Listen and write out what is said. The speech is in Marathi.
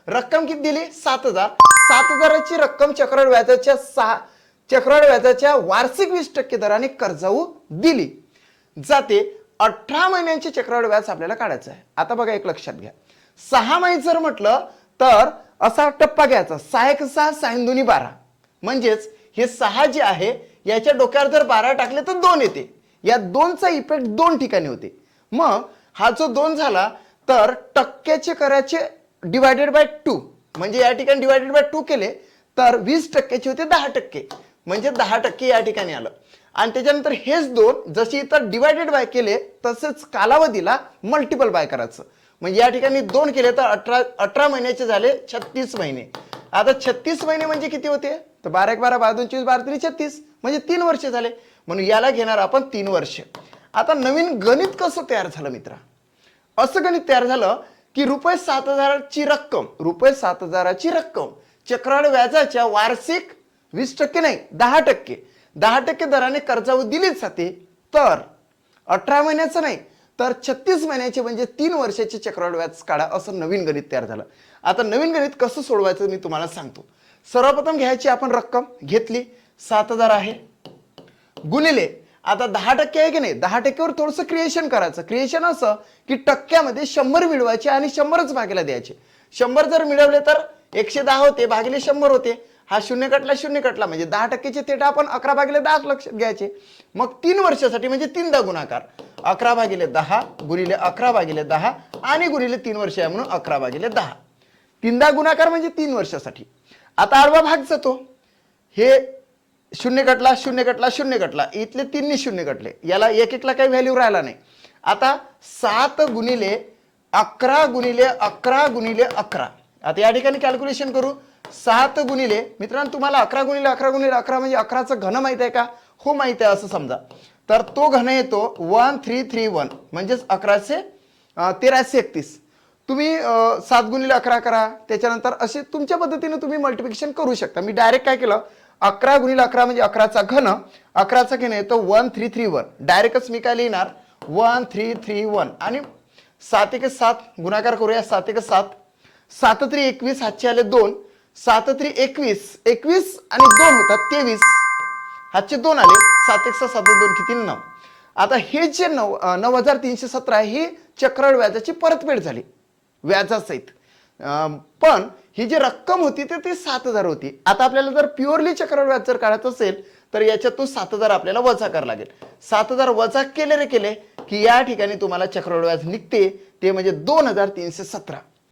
रक्कम किती दिली 7,000. 7,000ची रक्कम चक्रवाढ व्याजाच्या वार्षिक 20% दराने कर्जाऊ दिली जाते. 18 महिन्यांचे चक्रवाढ व्याज आपल्याला काढायचं आहे. आता बघा एक लक्षात घ्या, 6 महिने जर म्हटलं तर असा टप्पा घ्यायचा, 6 1 6 6 2 12. म्हणजेच हे 6 जे आहे याच्या डोक्यावर जर 12 टाकले तर 2 येते. या 2चा इफेक्ट 2 ठिकाणी होते. मग हा जो 2 झाला तर टक्क्याचे करायचे डिवायडेड बाय 2, म्हणजे या ठिकाणी डिवायडेड बाय 2 केले तर 20%चे होते 10%, म्हणजे 10% या ठिकाणी आलं. आणि त्याच्यानंतर हेच 2 जशी इतर डिवायडेड बाय केले तसेच कालावधीला मल्टिपल बाय करायचं. म्हणजे या ठिकाणी 2 केले तर 18 महिन्याचे झाले 36 महिने. आता 36 महिने म्हणजे किती होते तर 12 1 12 12 2 24 12 3 36, म्हणजे 3 वर्ष झाले. म्हणून याला घेणार आपण 3 वर्ष. आता नवीन गणित कसं तयार झालं मित्रा? असं गणित तयार झालं की ₹7,000ची रक्कम चक्रवाढ व्याजाच्या वार्षिक 20% नाही 10% दराने कर्जावर दिलीच जाते. तर 18 महिन्याचं नाही तर 36 महिन्याचे म्हणजे 3 वर्षाचे चक्रवाढ व्याज काढा, असं नवीन गणित तयार झालं. आता नवीन गणित कसं सोडवायचं मी तुम्हाला सांगतो. सर्वप्रथम घ्यायची आपण रक्कम घेतली 7,000 आहे, गुणिले आता 10% आहे की नाही, 10%वर थोडंसं क्रिएशन करायचं. क्रिएशन असं की टक्क्यामध्ये 100 मिळवायचे आणि 100च भागीला द्यायचे. 100 जर मिळवले तर 110 होते, भागिले 100 होते. हा 0 कटला म्हणजे 10%चे थेट आपण 11/10 लक्षात घ्यायचे. मग 3 वर्षासाठी म्हणजे 3दा गुणाकार 11/10 गुणिले 11/10 आणि गुणिले 3 वर्ष आहे म्हणून 11/10. 3दा गुणाकार म्हणजे 3 वर्षासाठी. आता आडवा भाग जातो, हे 0 कटला इथले 3 0 कटले, याला 1 1ला काही व्हॅल्यू राहिला नाही. आता 7 गुणिले 11 गुणिले 11 गुणिले 11. आता या ठिकाणी कॅल्क्युलेशन करू. 7 गुणिले, मित्रांनो तुम्हाला 11 गुणिले 11 गुणिले 11 म्हणजे 11चं घन माहित आहे का? हो माहित आहे असं समजा. तर तो घन येतो 1331, म्हणजेच 1331. तुम्ही 7 गुणिले 11 करा, त्याच्यानंतर असे तुमच्या पद्धतीने तुम्ही मल्टिप्लिकेशन करू शकता. मी डायरेक्ट काय केलं, 11 गुणिले 11 म्हणजे 11चा घन, 11चा घन येतो 1331. डायरेक्टच मी काय लिहिणार 1331 आणि 7 1 7 गुणाकार करूया. 7 1 7, 7 3 21, हातचे आले 2, 7 3 21, 21 आणि 2 होतात 23, हातचे 2 आले, 7 1 6 7 2 किती 9. आता हे जे 9,317 आहे ही चक्रवाढ व्याजाची परतफेड झाली व्याजासहित. पण ही जी रक्कम होती तर ती 7,000 होती. आता आपल्याला जर प्युअरली चक्रवाढ व्याज जर काढायचं असेल तर याच्यातून 7,000 आपल्याला वजा करावं लागेल. 7,000 वजा केले की या ठिकाणी तुम्हाला चक्रवाढ व्याज निघते, ते म्हणजे 2,317.